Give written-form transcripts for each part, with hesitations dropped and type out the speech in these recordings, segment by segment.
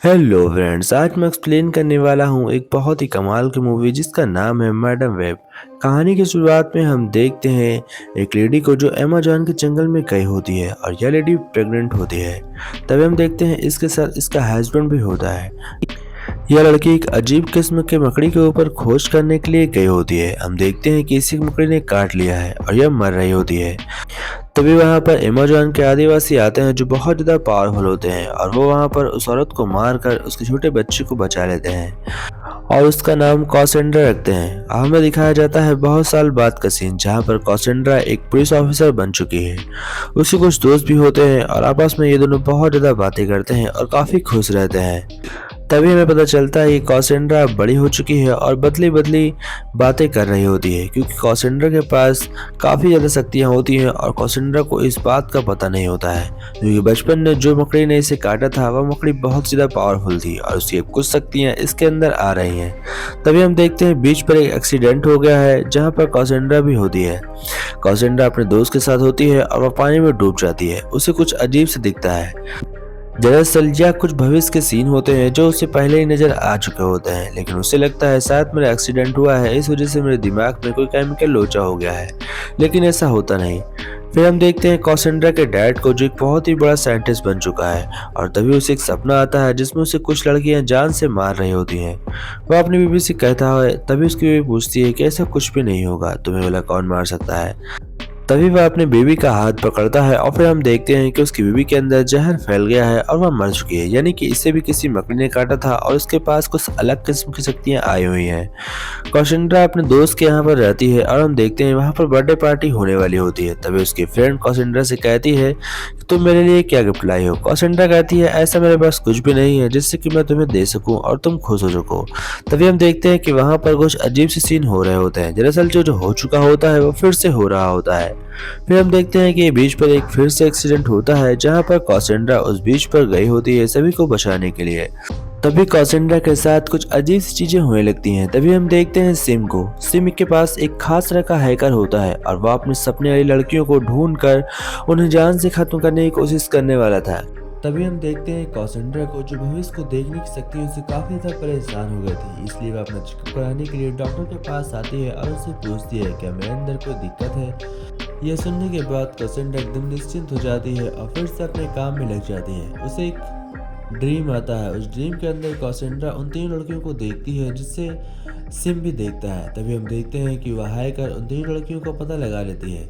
Hello friends, आज मैं explain करने वाला हूँ एक बहुत ही कमाल की मूवी जिसका नाम है मैडम वेब। कहानी की शुरुआत में हम देखते हैं एक लेडी को जो अमेज़न के जंगल में गई होती है और यह लेडी प्रेग्नेंट होती है। तभी हम देखते हैं इसके साथ इसका हस्बैंड भी होता है। यह लड़की एक अजीब किस्म के मकड़ी के ऊपर खोज करने के लिए गई होती है। हम देखते हैं कि इसी मकड़ी ने काट लिया है और यह मर रही होती है। तभी वहाँ पर अमेज़न के आदिवासी आते हैं जो बहुत ज़्यादा पावरफुल होते हैं और वो वहाँ पर उस औरत को मारकर उसके छोटे बच्चे को बचा लेते हैं और उसका नाम कॉसेंड्रा रखते हैं। हमें दिखाया जाता है बहुत साल बाद का सीन जहाँ पर कॉसेंड्रा एक पुलिस ऑफिसर बन चुकी है। उसके कुछ दोस्त भी होते हैं और आपस में ये दोनों बहुत ज़्यादा बातें करते हैं और काफ़ी खुश रहते हैं। तभी हमें पता चलता है कि कॉसेंड्रा बड़ी हो चुकी है और बदली बदली बातें कर रही होती है क्योंकि कॉसेंड्रा के पास काफ़ी ज़्यादा शक्तियाँ होती हैं और कॉसेंड्रा को इस बात का पता नहीं होता है क्योंकि बचपन में जो मकड़ी ने इसे काटा था वह मकड़ी बहुत ज़्यादा पावरफुल थी और उसकी कुछ शक्तियाँ इसके अंदर आ रही हैं। तभी हम देखते हैं बीच पर एक एक्सीडेंट हो गया है जहाँ पर कॉसेंड्रा भी होती है। कॉसेंड्रा अपने दोस्त के साथ होती है और वह पानी में डूब जाती है। उसे कुछ अजीब से दिखता है। दरअसल यह कुछ भविष्य के सीन होते हैं जो उसे पहले ही नजर आ चुके होते हैं, लेकिन उसे लगता है शायद मेरा एक्सीडेंट हुआ है, इस वजह से मेरे दिमाग में कोई केमिकल लोचा हो गया है, लेकिन ऐसा होता नहीं। फिर हम देखते हैं कॉसेंड्रा के डैड को जो एक बहुत ही बड़ा साइंटिस्ट बन चुका है और तभी उसे एक सपना आता है जिसमें उसे कुछ लड़कियां जान से मार रही होती हैं। वह अपनी बीवी से कहता है, तभी उसकी बीवी पूछती है कि ऐसा कुछ भी नहीं होगा, तुम्हें भला कौन मार सकता है। तभी वह अपने बेबी का हाथ पकड़ता है और फिर हम देखते हैं कि उसकी बेबी के अंदर जहर फैल गया है और वह मर चुकी है, यानी कि इसे भी किसी मकड़ी ने काटा था और उसके पास कुछ अलग किस्म की शक्तियां आई हुई हैं। कौशिंड्रा अपने दोस्त के यहाँ पर रहती है और हम देखते हैं वहाँ पर बर्थडे पार्टी होने वाली होती है। तभी उसकी फ्रेंड कौशिंड्रा से कहती है कि तुम मेरे लिए क्या गिफ्ट लाई हो। कौशिंड्रा कहती है ऐसा मेरे पास कुछ भी नहीं है जिससे कि मैं तुम्हें दे सकूं और तुम खुश हो सको। तभी हम देखते हैं कि वहाँ पर कुछ अजीब से सीन हो रहे होते हैं। दरअसल जो हो चुका होता है वो फिर से हो रहा होता है। फिर हम देखते हैं कि बीच पर एक फिर से एक्सीडेंट होता है जहाँ पर कौशिंड्रा उस बीच पर गई होती है सभी को बचाने के लिए। तभी कौशिंड्रा के साथ कुछ अजीब सी चीजें होने लगती हैं। तभी हम देखते हैं सिम को। सिम के पास एक खास तरह का हैकर होता है और वह अपने सपने वाली लड़कियों को ढूंढ कर उन्हें जान से खत्म करने की कोशिश करने वाला था। तभी हम देखते हैं कौशिंड्रा को जो भविष्य को देखने की शक्ति उससे काफी ज्यादा परेशान हो गई थी, इसलिए वह अपना चेकअप कराने के लिए डॉक्टर के पास आती है और उससे पूछती है क्या मेरे अंदर कोई दिक्कत है। यह सुनने के बाद कौशिंड्रा एकदम निश्चिंत हो जाती है और फिर से अपने काम में लग जाती है। उसे एक ड्रीम आता है। उस ड्रीम के अंदर कौशिंड्रा उन तीन लड़कियों को देखती है जिससे सिम भी देखता है। तभी हम देखते हैं कि वह हैकर उन तीन लड़कियों का पता लगा लेती है।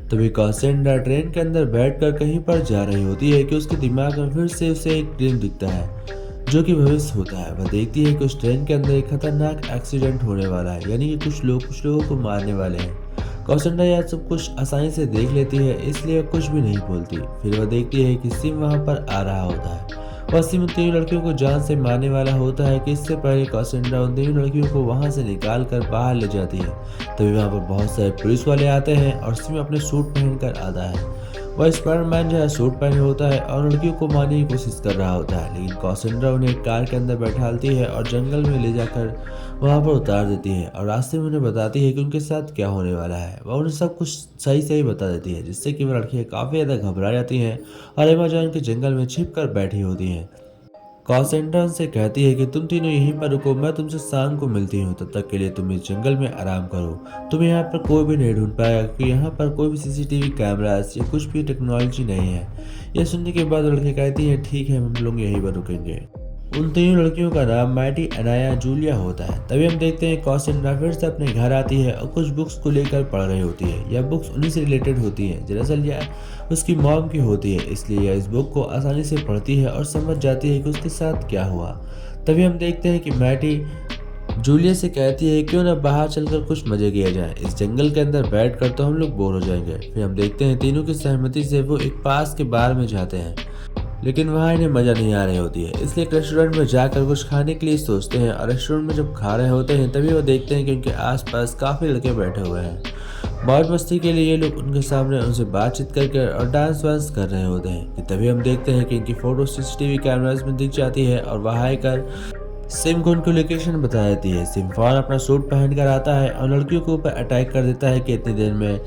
तभी कौशिंड्रा ट्रेन के अंदर बैठकर कहीं पर जा रही होती है कि उसके दिमाग में फिर से उसे एक ड्रीम दिखता है जो कि भविष्य होता है। वह देखती है कि उस ट्रेन के अंदर एक खतरनाक एक्सीडेंट होने वाला है, यानी कि कुछ लोगों को मारने वाले हैं। कौशिंड्रा यह सब कुछ आसानी से देख लेती है, इसलिए वह कुछ भी नहीं बोलती। फिर वह देखती है कि सिम वहां पर आ रहा होता है। वह सिम उन तीन लड़कियों को जान से मारने वाला होता है कि इससे पहले कौशिंड्रा उन तीन लड़कियों को वहां से निकाल कर बाहर ले जाती है। तभी वहां पर बहुत सारे पुलिस वाले आते हैं और सिम अपने सूट पहनकर आता है। वह स्पाइडरमैन जो है सूट पहने होता है और लड़कियों को मारने की कोशिश कर रहा होता है, लेकिन कौशिंड्रा उन्हें एक कार के अंदर बैठाती है और जंगल में ले जाकर वहां पर उतार देती है और रास्ते में उन्हें बताती है कि उनके साथ क्या होने वाला है। वह उन्हें सब कुछ सही सही बता देती है, जिससे कि वह लड़कियां काफ़ी ज़्यादा घबरा जाती हैं और अमेज़न के जंगल में छिप कर बैठी होती हैं। कौशिंड्रा उनसे कहती है कि तुम तीनों यहीं पर रुको, मैं तुमसे शाम को मिलती हूँ, तब तक के लिए तुम इस जंगल में आराम करो। तुम्हें यहाँ पर कोई भी नहीं ढूंढ पाएगा क्योंकि यहाँ पर कोई भी सीसीटीवी कैमरास या कुछ भी टेक्नोलॉजी नहीं है। यह सुनने के बाद लड़की कहती है ठीक है, हम लोग यहीं पर रुकेंगे। उन तीनों लड़कियों का नाम मैटी, अनाया, जूलिया होता है। तभी हम देखते हैं कौशिंड्रा फिर से अपने घर आती है और कुछ बुक्स को लेकर पढ़ रही होती है। यह बुक्स उन्हीं से रिलेटेड होती है। दरअसल यह उसकी मॉम की होती है, इसलिए यह इस बुक को आसानी से पढ़ती है और समझ जाती है कि उसके साथ क्या हुआ। तभी हम देखते हैं कि मैटी जूलिया से कहती है क्यों ना बाहर चलकर कुछ मजे किया जाए, इस जंगल के अंदर बैठकर तो हम लोग बोर हो जाएंगे। फिर हम देखते हैं तीनों की सहमति से वो एक पास के बार में जाते हैं, लेकिन वहाँ इन्हें मजा नहीं आ रही होती है, इसलिए एक रेस्टोरेंट में जाकर कुछ खाने के लिए सोचते हैं। और रेस्टोरेंट में जब खा रहे होते हैं तभी वो देखते हैं कि उनके आसपास काफ़ी लड़के बैठे हुए हैं। मौज मस्ती के लिए ये लोग उनके सामने उनसे बातचीत करके और डांस वांस कर रहे होते हैं कि तभी हम देखते हैं कि इनकी फोटो सीसीटीवी कैमराज में दिख जाती है और वह हैकर सिम को उनको लोकेशन बता देती है। सिम फौरन अपना सूट पहन कर आता है और लड़कियों के ऊपर अटैक कर देता है कि इतनी देर में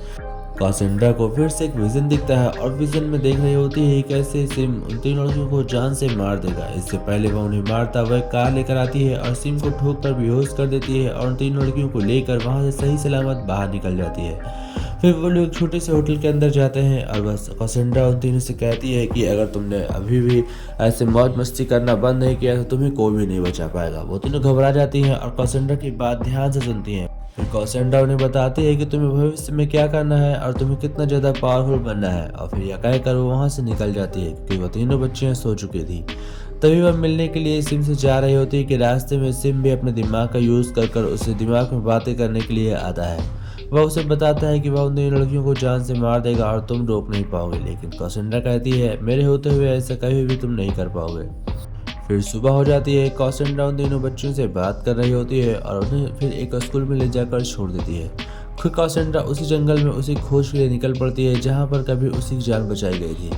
कासेंड्रा को फिर से एक विजन दिखता है और विजन में देख रही होती है कैसे सिम उन तीन लड़कियों को जान से मार देगा। इससे पहले वह उन्हें मारता वह कार लेकर आती है और सिम को ठोक कर बेहोश कर देती है और उन तीन लड़कियों को लेकर वहां से सही सलामत बाहर निकल जाती है। फिर वो लोग छोटे से होटल के अंदर जाते हैं और बस कासेंड्रा उन तीनों से कहती है कि अगर तुमने अभी भी ऐसे मौज मस्ती करना बंद नहीं किया तो तुम्हें कोई भी नहीं बचा पाएगा। वो तीनों घबरा जाती हैं और कासेंड्रा की बात ध्यान से सुनती हैं। फिर कासेंड्रा उन्हें बताती है कि तुम्हें भविष्य में क्या करना है और तुम्हें कितना ज़्यादा पावरफुल बनना है। और फिर यह कहकर वो वहाँ से निकल जाती है क्योंकि वह तीनों बच्चियाँ सो चुकी थी। तभी वह मिलने के लिए सिम से जा रही होती है कि रास्ते में सिम भी अपने दिमाग का यूज़ कर उसे दिमाग में बातें करने के लिए आता है। वह उसे बताता है कि वह उन दोनों लड़कियों को जान से मार देगा और तुम रोक नहीं पाओगे। लेकिन कासेंड्रा कहती है मेरे होते हुए ऐसा कभी भी तुम नहीं कर पाओगे। फिर सुबह हो जाती है। कासेंड्रा उन दोनों बच्चों से बात कर रही होती है और उन्हें फिर एक स्कूल में ले जाकर छोड़ देती है। फिर कासेंड्रा उसी जंगल में उसी खोज के लिए निकल पड़ती है जहाँ पर कभी उसी की जान बचाई गई थी।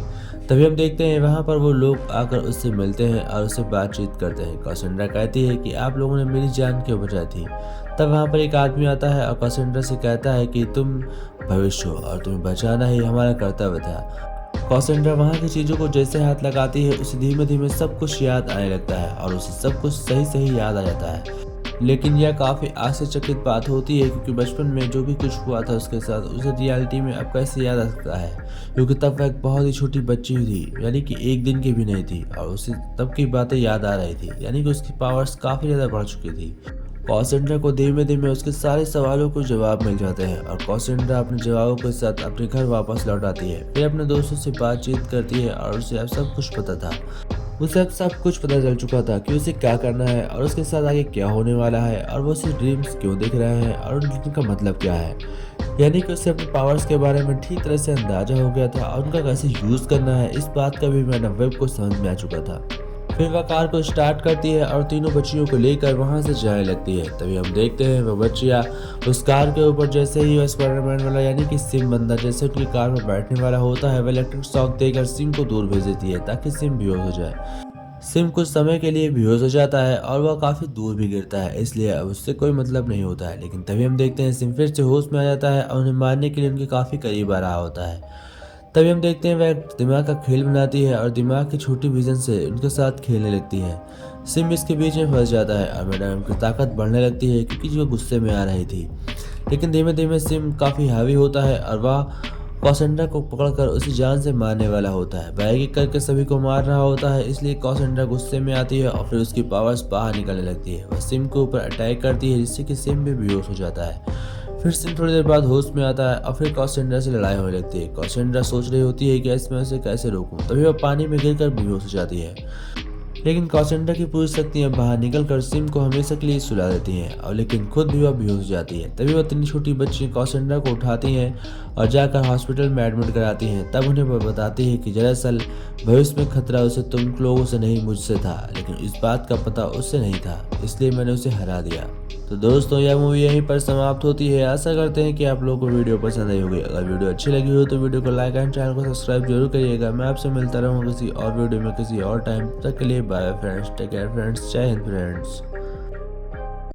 तभी हम देखते हैं वहाँ पर वो लोग आकर उससे मिलते हैं और उससे बातचीत करते हैं। कासेंड्रा कहती है कि आप लोगों ने मेरी जान क्यों बचाई थी। तब वहाँ पर एक आदमी आता है और कासेंड्रा से कहता है कि तुम भविष्य हो और तुम्हें बचाना ही हमारा कर्तव्य था। कासेंड्रा वहाँ की चीज़ों को जैसे हाथ लगाती है उसे धीमे धीमे सब कुछ याद आने लगता है और उसे सब कुछ सही सही याद आ जाता है। लेकिन यह काफ़ी आश्चर्यचकित बात होती है क्योंकि बचपन में जो भी कुछ हुआ था उसके साथ उसे रियलिटी में अब कैसे याद आ सकता है, क्योंकि तब वह एक बहुत ही छोटी बच्ची थी, यानी कि एक दिन की भी नहीं थी और उसे तब की बातें याद आ रही थी, यानी कि उसकी पावर्स काफ़ी ज़्यादा बढ़ चुकी थी। कासेंड्रा को धीमे धीमे उसके सारे सवालों को जवाब मिल जाते हैं और कासेंड्रा अपने जवाबों के साथ अपने घर वापस लौट आती है। फिर अपने दोस्तों से बातचीत करती है और उसे अब सब कुछ पता था। उसे अब सब कुछ पता चल चुका था कि उसे क्या करना है और उसके साथ आगे क्या होने वाला है और वो उसे ड्रीम्स क्यों दिख रहे हैं और उनका मतलब क्या है। यानी कि उसे अपने पावर्स के बारे में ठीक तरह से अंदाजा हो गया था और उनका कैसे यूज़ करना है इस बात का भी मैडम वेब को समझ में आ चुका था। फिर वह कार को स्टार्ट करती है और तीनों बच्चियों को लेकर वहां से जाने लगती है। तभी हम देखते हैं वह बच्चियां उस कार के ऊपर जैसे ही वह स्पाइडरमैन वाला यानी कि सिम बंदा जैसे उनकी कार में बैठने वाला होता है वह इलेक्ट्रिक शॉक देकर सिम को दूर भेज देती है ताकि सिम बेहोश हो जाए। सिम कुछ समय के लिए बेहोश हो जाता है और वह काफ़ी दूर भी गिरता है, इसलिए अब उससे कोई मतलब नहीं होता है। लेकिन तभी हम देखते हैं सिम फिर से होश में आ जाता है और उन्हें मारने के लिए उनके काफ़ी करीब आ रहा होता है। तभी हम देखते हैं वह दिमाग का खेल बनाती है और दिमाग की छोटी विजन से उनके साथ खेलने लगती है। सिम इसके बीच में फंस जाता है और मैडम की ताकत बढ़ने लगती है क्योंकि वो गुस्से में आ रही थी। लेकिन धीमे धीमे सिम काफ़ी हावी होता है और वह कासेंड्रा को पकड़कर उसे जान से मारने वाला होता है। वह एक करके सभी को मार रहा होता है, इसलिए कासेंड्रा गुस्से में आती है और फिर उसकी पावर्स बाहर निकलने लगती है। वह सिम के ऊपर अटैक करती है जिससे कि सिम भी बेहोश हो जाता है। फिर सिम थोड़ी देर बाद होश में आता है और फिर कासेंड्रा से लड़ाई होने लगती है। कासेंड्रा सोच रही होती है कि इसमें उसे कैसे रोकूं, तभी वह पानी में गिरकर बेहोश हो जाती है। लेकिन कासेंड्रा की पूरी शक्तियां बाहर निकलकर सिम को हमेशा के लिए सुला देती हैं और लेकिन खुद भी वह बेहोश हो जाती है। तभी वह तीन छोटी बच्ची कासेंड्रा को उठाती हैं और जाकर हॉस्पिटल में एडमिट कराती हैं। तब उन्हें वह बताती है कि दरअसल भविष्य में खतरा उसे तुम लोगों से नहीं मुझसे था, लेकिन इस बात का पता उससे नहीं था, इसलिए मैंने उसे हरा दिया। तो दोस्तों यह मूवी यहीं पर समाप्त होती है। आशा करते हैं कि आप लोगों को वीडियो पसंद आई होगी। अगर वीडियो अच्छी लगी हो तो वीडियो को लाइक एंड चैनल को सब्सक्राइब जरूर करिएगा। मैं आपसे मिलता रहूँगा किसी और वीडियो में किसी और टाइम। तक के लिए bye friends, take care friends, Jai Hind friends.